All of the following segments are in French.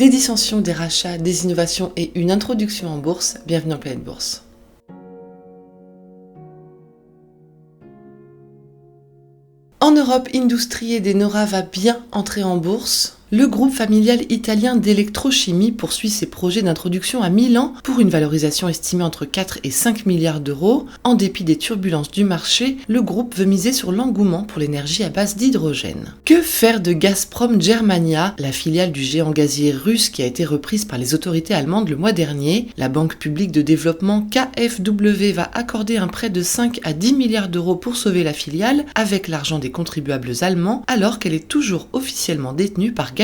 Des dissensions, des rachats, des innovations et une introduction en bourse. Bienvenue en Planète Bourse. En Europe, Industrie de Nora va bien entrer en bourse. Le groupe familial italien d'électrochimie poursuit ses projets d'introduction à Milan pour une valorisation estimée entre 4 et 5 milliards d'euros. En dépit des turbulences du marché, le groupe veut miser sur l'engouement pour l'énergie à base d'hydrogène. Que faire de Gazprom Germania, la filiale du géant gazier russe qui a été reprise par les autorités allemandes le mois dernier? La banque publique de développement KfW va accorder un prêt de 5 à 10 milliards d'euros pour sauver la filiale avec l'argent des contribuables allemands alors qu'elle est toujours officiellement détenue par Gazprom.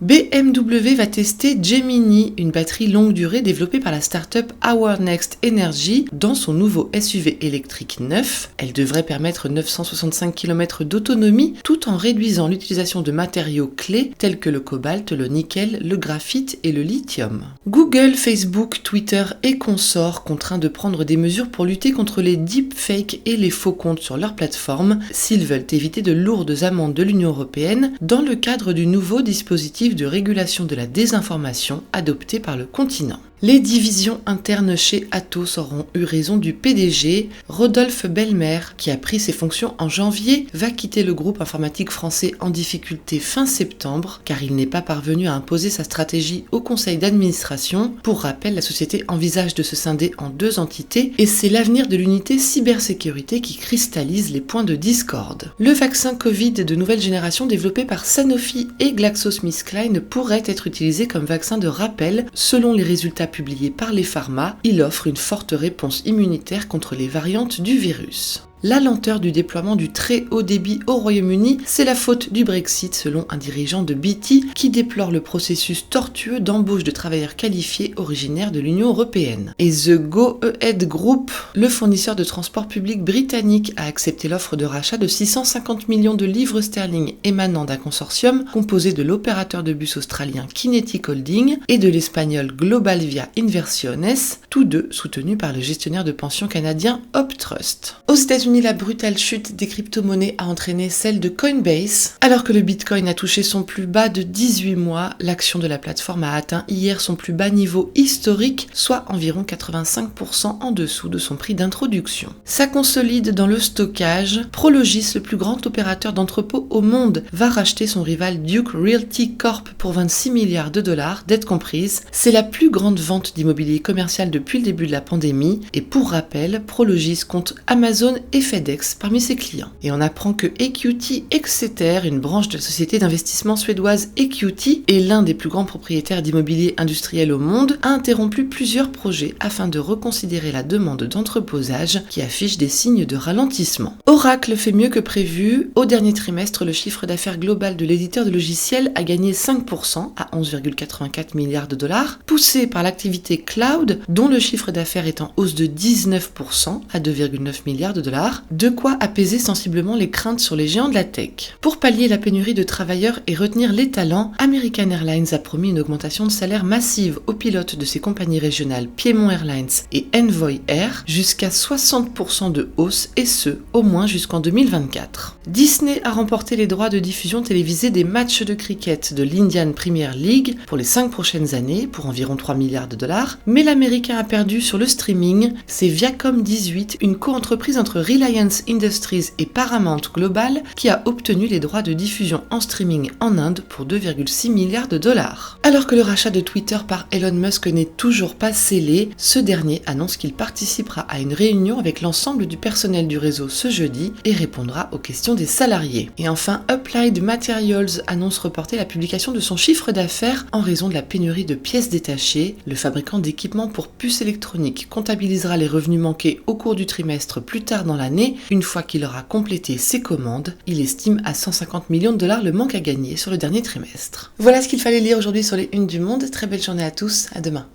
BMW va tester Gemini, une batterie longue durée développée par la start-up Our Next Energy dans son nouveau SUV électrique neuf. Elle devrait permettre 965 km d'autonomie tout en réduisant l'utilisation de matériaux clés tels que le cobalt, le nickel, le graphite et le lithium. Google, Facebook, Twitter et consorts contraints de prendre des mesures pour lutter contre les deepfakes et les faux comptes sur leur plateforme s'ils veulent éviter de lourdes amendes de l'Union européenne dans le cadre du nouveau dispositif de régulation de la désinformation adopté par le continent. Les divisions internes chez Atos auront eu raison du PDG. Rodolphe Belmer, qui a pris ses fonctions en janvier, va quitter le groupe informatique français en difficulté fin septembre, car il n'est pas parvenu à imposer sa stratégie au conseil d'administration. Pour rappel, la société envisage de se scinder en 2 entités, et c'est l'avenir de l'unité cybersécurité qui cristallise les points de discorde. Le vaccin Covid de nouvelle génération développé par Sanofi et GlaxoSmithKline pourrait être utilisé comme vaccin de rappel selon les résultats publié par les pharma, il offre une forte réponse immunitaire contre les variantes du virus. La lenteur du déploiement du très haut débit au Royaume-Uni, c'est la faute du Brexit selon un dirigeant de BT qui déplore le processus tortueux d'embauche de travailleurs qualifiés originaires de l'Union européenne. Et The Go-Ahead Group, le fournisseur de transport public britannique, a accepté l'offre de rachat de 650 millions de livres sterling émanant d'un consortium composé de l'opérateur de bus australien Kinetic Holding et de l'espagnol Globalvia Inversiones, tous deux soutenus par le gestionnaire de pension canadien Optrust. Aux États-Unis, la brutale chute des crypto-monnaies a entraîné celle de Coinbase. Alors que le Bitcoin a touché son plus bas de 18 mois, l'action de la plateforme a atteint hier son plus bas niveau historique, soit environ 85% en dessous de son prix d'introduction. Ça consolide dans le stockage. Prologis, le plus grand opérateur d'entrepôts au monde, va racheter son rival Duke Realty Corp pour 26 milliards de dollars, dettes comprises. C'est la plus grande vente d'immobilier commercial depuis le début de la pandémie. Et pour rappel, Prologis compte Amazon et FedEx parmi ses clients. Et on apprend que EQT Exeter, une branche de la société d'investissement suédoise EQT et l'un des plus grands propriétaires d'immobilier industriel au monde, a interrompu plusieurs projets afin de reconsidérer la demande d'entreposage qui affiche des signes de ralentissement. Oracle fait mieux que prévu. Au dernier trimestre, le chiffre d'affaires global de l'éditeur de logiciels a gagné 5% à 11,84 milliards de dollars, poussé par l'activité cloud dont le chiffre d'affaires est en hausse de 19% à 2,9 milliards de dollars. De quoi apaiser sensiblement les craintes sur les géants de la tech. Pour pallier la pénurie de travailleurs et retenir les talents, American Airlines a promis une augmentation de salaire massive aux pilotes de ses compagnies régionales Piedmont Airlines et Envoy Air, jusqu'à 60% de hausse, et ce, au moins jusqu'en 2024. Disney a remporté les droits de diffusion télévisée des matchs de cricket de l'Indian Premier League pour les 5 prochaines années, pour environ 3 milliards de dollars, mais l'américain a perdu sur le streaming. C'est Viacom18, une co-entreprise entre Reliance Industries et Paramount Global qui a obtenu les droits de diffusion en streaming en Inde pour 2,6 milliards de dollars. Alors que le rachat de Twitter par Elon Musk n'est toujours pas scellé, ce dernier annonce qu'il participera à une réunion avec l'ensemble du personnel du réseau ce jeudi et répondra aux questions des salariés. Et enfin, Applied Materials annonce reporter la publication de son chiffre d'affaires en raison de la pénurie de pièces détachées. Le fabricant d'équipements pour puces électroniques comptabilisera les revenus manqués au cours du trimestre plus tard dans l'année. Une fois qu'il aura complété ses commandes, il estime à 150 millions de dollars le manque à gagner sur le dernier trimestre. Voilà ce qu'il fallait lire aujourd'hui sur les unes du Monde. Très belle journée à tous, à demain.